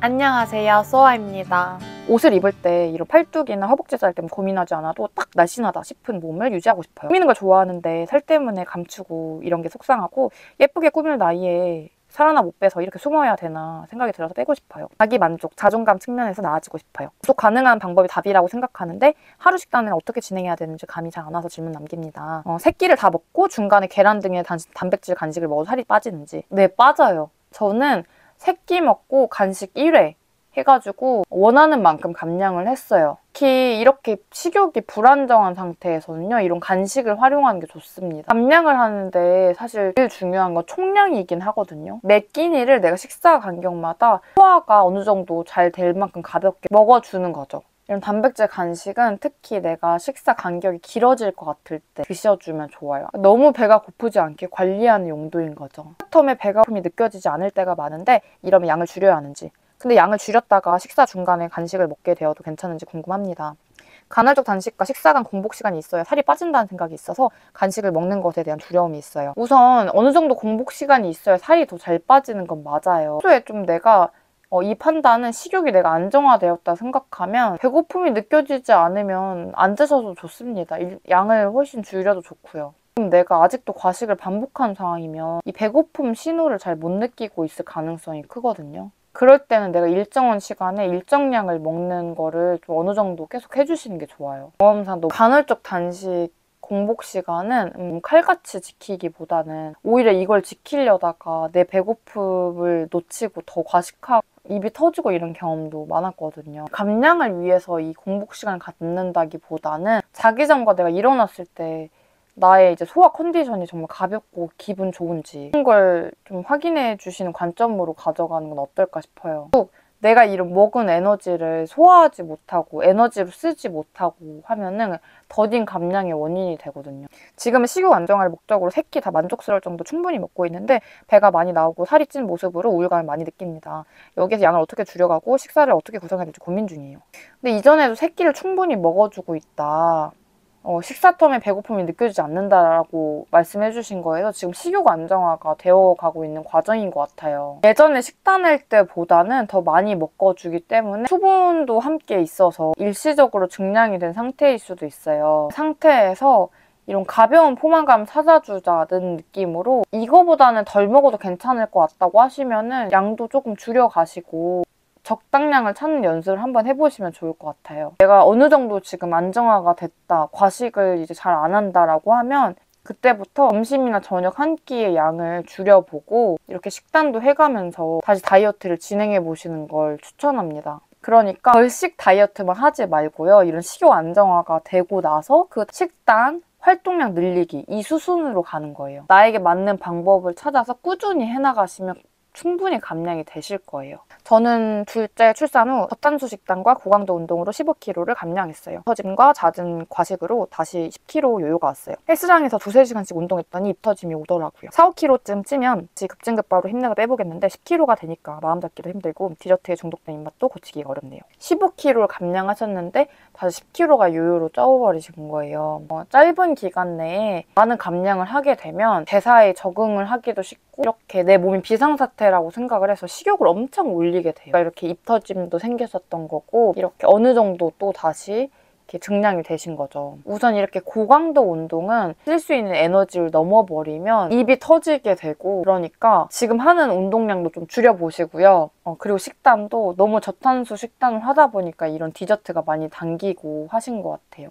안녕하세요, 소아입니다. 옷을 입을 때 이런 팔뚝이나 허벅지 살 때문에 고민하지 않아도 딱 날씬하다 싶은 몸을 유지하고 싶어요. 꾸미는 걸 좋아하는데 살 때문에 감추고 이런 게 속상하고 예쁘게 꾸밀 나이에 살 하나 못 빼서 이렇게 숨어야 되나 생각이 들어서 빼고 싶어요. 자기 만족, 자존감 측면에서 나아지고 싶어요. 지속 가능한 방법이 답이라고 생각하는데 하루 식단을 어떻게 진행해야 되는지 감이 잘 안 와서 질문 남깁니다. 세 끼를 다 먹고 중간에 계란 등의 단백질 간식을 먹어도 살이 빠지는지. 네, 빠져요. 저는 3끼 먹고 간식 1회 해가지고 원하는 만큼 감량을 했어요. 특히 이렇게 식욕이 불안정한 상태에서는요, 이런 간식을 활용하는 게 좋습니다. 감량을 하는데 사실 제일 중요한 건 총량이긴 하거든요. 매 끼니를 내가 식사 간격마다 소화가 어느 정도 잘 될 만큼 가볍게 먹어주는 거죠. 이런 단백질 간식은 특히 내가 식사 간격이 길어질 것 같을 때 드셔주면 좋아요. 너무 배가 고프지 않게 관리하는 용도인 거죠. 처음에 배가 고픔이 느껴지지 않을 때가 많은데 이러면 양을 줄여야 하는지, 근데 양을 줄였다가 식사 중간에 간식을 먹게 되어도 괜찮은지 궁금합니다. 간헐적 단식과 식사 간 공복 시간이 있어야 살이 빠진다는 생각이 있어서 간식을 먹는 것에 대한 두려움이 있어요. 우선 어느 정도 공복 시간이 있어야 살이 더 잘 빠지는 건 맞아요. 평소에 좀 내가 이 판단은 식욕이 내가 안정화되었다 생각하면 배고픔이 느껴지지 않으면 안 드셔도 좋습니다. 양을 훨씬 줄여도 좋고요. 그럼 내가 아직도 과식을 반복하는 상황이면 이 배고픔 신호를 잘 못 느끼고 있을 가능성이 크거든요. 그럴 때는 내가 일정한 시간에 일정량을 먹는 거를 좀 어느 정도 계속 해주시는 게 좋아요. 경험상 간헐적 단식 공복 시간은 칼같이 지키기보다는 오히려 이걸 지키려다가 내 배고픔을 놓치고 더 과식하고 입이 터지고 이런 경험도 많았거든요. 감량을 위해서 이 공복 시간을 갖는다기보다는 자기 전과 내가 일어났을 때 나의 이제 소화 컨디션이 정말 가볍고 기분 좋은지 그런 걸 좀 확인해 주시는 관점으로 가져가는 건 어떨까 싶어요. 또 내가 이런 먹은 에너지를 소화하지 못하고 에너지로 쓰지 못하고 하면은 더딘 감량의 원인이 되거든요. 지금은 식욕 안정화를 목적으로 3끼 다 만족스러울 정도 충분히 먹고 있는데 배가 많이 나오고 살이 찐 모습으로 우울감을 많이 느낍니다. 여기에서 양을 어떻게 줄여가고 식사를 어떻게 구성해야 될지 고민 중이에요. 근데 이전에도 3끼를 충분히 먹어주고 있다. 식사 텀에 배고픔이 느껴지지 않는다라고 말씀해 주신 거예요. 지금 식욕 안정화가 되어가고 있는 과정인 것 같아요. 예전에 식단할 때보다는 더 많이 먹어주기 때문에 수분도 함께 있어서 일시적으로 증량이 된 상태일 수도 있어요. 상태에서 이런 가벼운 포만감 찾아주자는 느낌으로 이거보다는 덜 먹어도 괜찮을 것 같다고 하시면은 양도 조금 줄여가시고 적당량을 찾는 연습을 한번 해보시면 좋을 것 같아요. 내가 어느 정도 지금 안정화가 됐다, 과식을 이제 잘 안 한다라고 하면 그때부터 점심이나 저녁 한 끼의 양을 줄여보고 이렇게 식단도 해가면서 다시 다이어트를 진행해 보시는 걸 추천합니다. 그러니까 벌식 다이어트만 하지 말고요. 이런 식욕 안정화가 되고 나서 그 식단, 활동량 늘리기 이 수순으로 가는 거예요. 나에게 맞는 방법을 찾아서 꾸준히 해나가시면 충분히 감량이 되실 거예요. 저는 둘째 출산 후 저탄수 식단과 고강도 운동으로 15kg를 감량했어요. 터짐과 잦은 과식으로 다시 10kg 요요가 왔어요. 헬스장에서 2~3시간씩 운동했더니 입 터짐이 오더라고요. 4~5kg쯤 찌면 급진급바로 힘내서 빼보겠는데 10kg가 되니까 마음 잡기도 힘들고 디저트에 중독된 입맛도 고치기가 어렵네요. 15kg를 감량하셨는데 다시 10kg가 요요로 쪄버리신 거예요. 짧은 기간 내에 많은 감량을 하게 되면 대사에 적응을 하기도 쉽고 이렇게 내 몸이 비상사태라고 생각을 해서 식욕을 엄청 올리게 돼요. 이렇게 입 터짐도 생겼었던 거고 이렇게 어느 정도 또 다시 이렇게 증량이 되신 거죠. 우선 이렇게 고강도 운동은 쓸 수 있는 에너지를 넘어버리면 입이 터지게 되고 그러니까 지금 하는 운동량도 좀 줄여보시고요. 그리고 식단도 너무 저탄수 식단을 하다 보니까 이런 디저트가 많이 당기고 하신 것 같아요.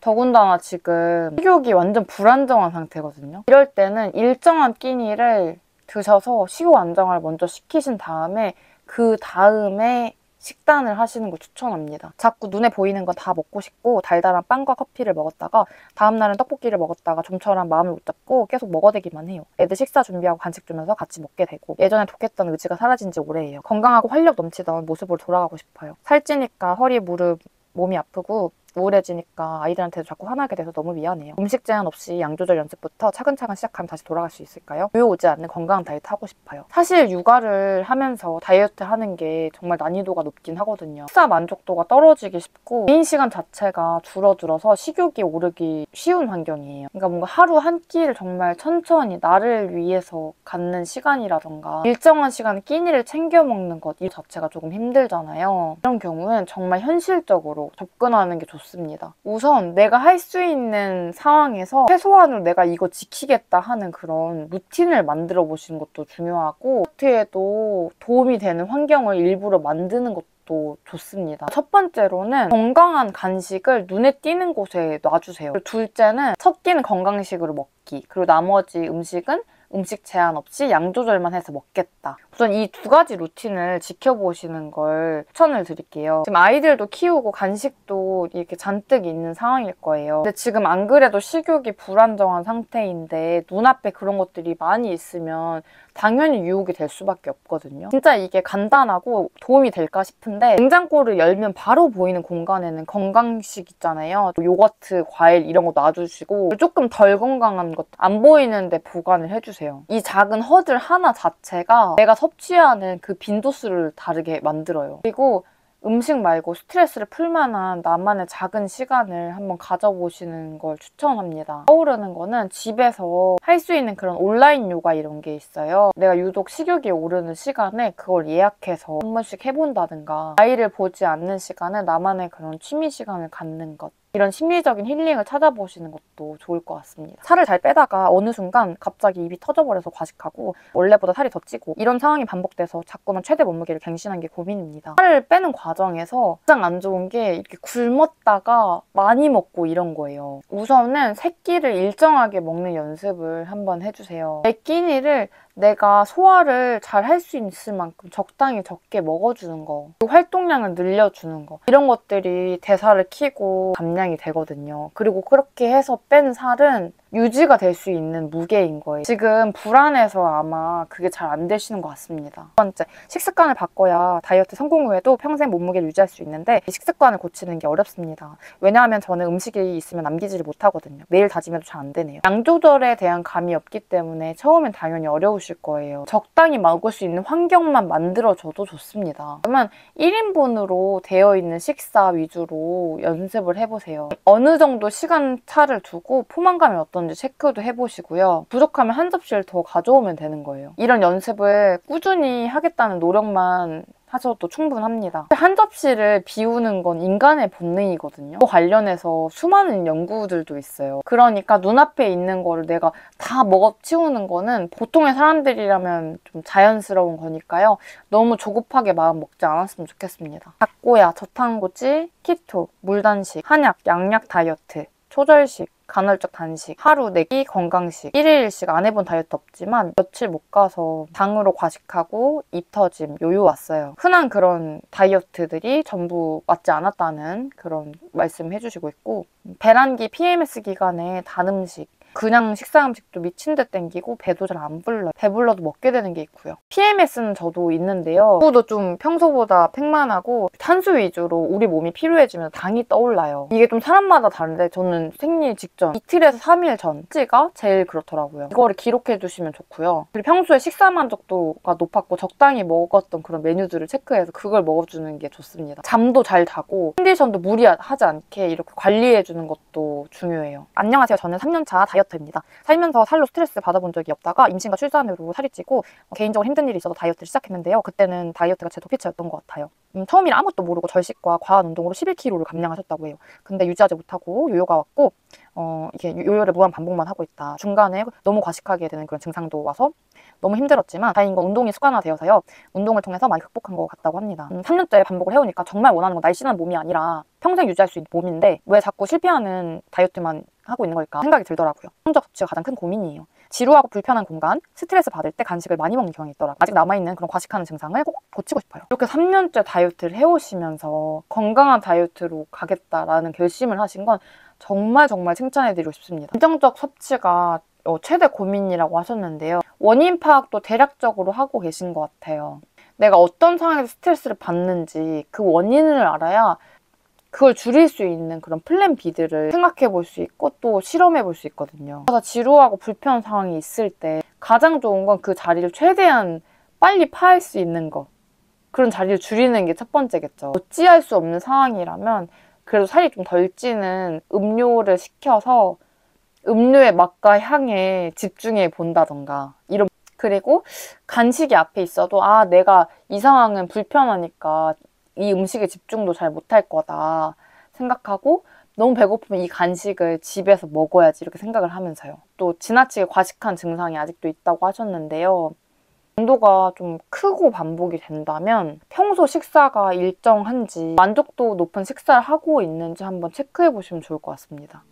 더군다나 지금 식욕이 완전 불안정한 상태거든요. 이럴 때는 일정한 끼니를 드셔서 식욕 안정화를 먼저 시키신 다음에 그 다음에 식단을 하시는 걸 추천합니다. 자꾸 눈에 보이는 건 다 먹고 싶고 달달한 빵과 커피를 먹었다가 다음날은 떡볶이를 먹었다가 좀처럼 마음을 못 잡고 계속 먹어대기만 해요. 애들 식사 준비하고 간식 주면서 같이 먹게 되고 예전에 독했던 의지가 사라진 지 오래예요. 건강하고 활력 넘치던 모습으로 돌아가고 싶어요. 살찌니까 허리, 무릎, 몸이 아프고 우울해지니까 아이들한테도 자꾸 화나게 돼서 너무 미안해요. 음식 제한 없이 양 조절 연습부터 차근차근 시작하면 다시 돌아갈 수 있을까요? 요요 오지 않는 건강한 다이어트 하고 싶어요. 사실 육아를 하면서 다이어트 하는 게 정말 난이도가 높긴 하거든요. 식사 만족도가 떨어지기 쉽고 개인 시간 자체가 줄어들어서 식욕이 오르기 쉬운 환경이에요. 그러니까 뭔가 하루 한 끼를 정말 천천히 나를 위해서 갖는 시간이라던가 일정한 시간에 끼니를 챙겨 먹는 것 이 자체가 조금 힘들잖아요. 이런 경우는 정말 현실적으로 접근하는 게 좋습니다. 우선 내가 할 수 있는 상황에서 최소한으로 내가 이거 지키겠다 하는 그런 루틴을 만들어 보시는 것도 중요하고 다이어트에도 도움이 되는 환경을 일부러 만드는 것도 좋습니다. 첫 번째로는 건강한 간식을 눈에 띄는 곳에 놔주세요. 둘째는 첫 끼는 건강식으로 먹기, 그리고 나머지 음식은 음식 제한 없이 양 조절만 해서 먹겠다. 우선 이 두 가지 루틴을 지켜보시는 걸 추천을 드릴게요. 지금 아이들도 키우고 간식도 이렇게 잔뜩 있는 상황일 거예요. 근데 지금 안 그래도 식욕이 불안정한 상태인데 눈앞에 그런 것들이 많이 있으면 당연히 유혹이 될 수밖에 없거든요. 진짜 이게 간단하고 도움이 될까 싶은데 냉장고를 열면 바로 보이는 공간에는 건강식 있잖아요. 요거트, 과일 이런 거 놔주시고 조금 덜 건강한 것 안 보이는데 보관을 해주세요. 이 작은 허들 하나 자체가 내가 섭취하는 그 빈도수를 다르게 만들어요. 그리고 음식 말고 스트레스를 풀만한 나만의 작은 시간을 한번 가져보시는 걸 추천합니다. 떠오르는 거는 집에서 할 수 있는 그런 온라인 요가 이런 게 있어요. 내가 유독 식욕이 오르는 시간에 그걸 예약해서 한 번씩 해본다든가 아이를 보지 않는 시간에 나만의 그런 취미 시간을 갖는 것, 이런 심리적인 힐링을 찾아보시는 것도 좋을 것 같습니다. 살을 잘 빼다가 어느 순간 갑자기 입이 터져버려서 과식하고 원래보다 살이 더 찌고 이런 상황이 반복돼서 자꾸만 최대 몸무게를 갱신한 게 고민입니다. 살을 빼는 과정에서 가장 안 좋은 게 이렇게 굶었다가 많이 먹고 이런 거예요. 우선은 세 끼를 일정하게 먹는 연습을 한번 해주세요. 매 끼니를 내가 소화를 잘 할 수 있을 만큼 적당히 적게 먹어주는 거, 활동량을 늘려주는 거, 이런 것들이 대사를 키고 감량이 되거든요. 그리고 그렇게 해서 뺀 살은 유지가 될 수 있는 무게인 거예요. 지금 불안해서 아마 그게 잘 안 되시는 것 같습니다. 두 번째, 식습관을 바꿔야 다이어트 성공 후에도 평생 몸무게를 유지할 수 있는데 이 식습관을 고치는 게 어렵습니다. 왜냐하면 저는 음식이 있으면 남기지를 못하거든요. 매일 다짐해도 잘 안 되네요. 양 조절에 대한 감이 없기 때문에 처음엔 당연히 어려우실 거예요. 적당히 먹을 수 있는 환경만 만들어줘도 좋습니다. 그러면 1인분으로 되어 있는 식사 위주로 연습을 해보세요. 어느 정도 시간 차를 두고 포만감이 어떤지 체크도 해보시고요. 부족하면 한 접시를 더 가져오면 되는 거예요. 이런 연습을 꾸준히 하겠다는 노력만 하셔도 충분합니다. 한 접시를 비우는 건 인간의 본능이거든요. 또 관련해서 수많은 연구들도 있어요. 그러니까 눈앞에 있는 거를 내가 다 먹어치우는 거는 보통의 사람들이라면 좀 자연스러운 거니까요. 너무 조급하게 마음 먹지 않았으면 좋겠습니다. 닭고야, 저탄고지, 키토, 물단식, 한약, 양약 다이어트, 초절식, 간헐적 단식, 하루 4끼 건강식, 1일 1식 안 해본 다이어트 없지만 며칠 못 가서 당으로 과식하고 입 터짐, 요요 왔어요. 흔한 그런 다이어트들이 전부 맞지 않았다는 그런 말씀 해주시고 있고, 배란기 PMS 기간에 단 음식, 그냥 식사 음식도 미친 듯 땡기고 배도 잘 안 불러요. 배불러도 먹게 되는 게 있고요. PMS는 저도 있는데요. 저도 좀 평소보다 팽만하고 탄수 위주로 우리 몸이 피로해지면 당이 떠올라요. 이게 좀 사람마다 다른데 저는 생리 직전 이틀에서 3일 전치가 제일 그렇더라고요. 이거를 기록해 주시면 좋고요. 그리고 평소에 식사 만족도가 높았고 적당히 먹었던 그런 메뉴들을 체크해서 그걸 먹어주는 게 좋습니다. 잠도 잘 자고 컨디션도 무리하지 않게 이렇게 관리해 주는 것도 중요해요. 안녕하세요. 저는 3년차 다이어터입니다. 살면서 살로 스트레스 받아본 적이 없다가 임신과 출산으로 살이 찌고 개인적으로 힘든 일이 있어서 다이어트를 시작했는데요. 그때는 다이어트가 제 도피처였던 것 같아요. 처음이라 아무것도 모르고 절식과 과한 운동으로 11kg를 감량하셨다고 해요. 근데 유지하지 못하고 요요가 왔고 이게 요요를 무한 반복만 하고 있다. 중간에 너무 과식하게 되는 그런 증상도 와서 너무 힘들었지만 다행인 건 운동이 습관화되어서요. 운동을 통해서 많이 극복한 것 같다고 합니다. 3년째 반복을 해오니까 정말 원하는 건 날씬한 몸이 아니라 평생 유지할 수 있는 몸인데 왜 자꾸 실패하는 다이어트만 하고 있는 걸까 생각이 들더라고요. 성적 섭취가 가장 큰 고민이에요. 지루하고 불편한 공간, 스트레스 받을 때 간식을 많이 먹는 경향이 있더라고요. 아직 남아있는 그런 과식하는 증상을 꼭 고치고 싶어요. 이렇게 3년째 다이어트를 해오시면서 건강한 다이어트로 가겠다라는 결심을 하신 건 정말 칭찬해드리고 싶습니다. 긍정적 섭취가 최대 고민이라고 하셨는데요. 원인 파악도 대략적으로 하고 계신 것 같아요. 내가 어떤 상황에서 스트레스를 받는지 그 원인을 알아야 그걸 줄일 수 있는 그런 플랜 B들을 생각해 볼 수 있고 또 실험해 볼 수 있거든요. 그래서 지루하고 불편한 상황이 있을 때 가장 좋은 건 그 자리를 최대한 빨리 파할 수 있는 거. 그런 자리를 줄이는 게 첫 번째겠죠. 어찌할 수 없는 상황이라면 그래도 살이 좀 덜 찌는 음료를 시켜서 음료의 맛과 향에 집중해 본다던가 이런. 그리고 간식이 앞에 있어도 아 내가 이 상황은 불편하니까 이 음식에 집중도 잘 못할 거다 생각하고 너무 배고프면 이 간식을 집에서 먹어야지 이렇게 생각을 하면서요. 또 지나치게 과식한 증상이 아직도 있다고 하셨는데요. 강도가 좀 크고 반복이 된다면 평소 식사가 일정한지 만족도 높은 식사를 하고 있는지 한번 체크해 보시면 좋을 것 같습니다.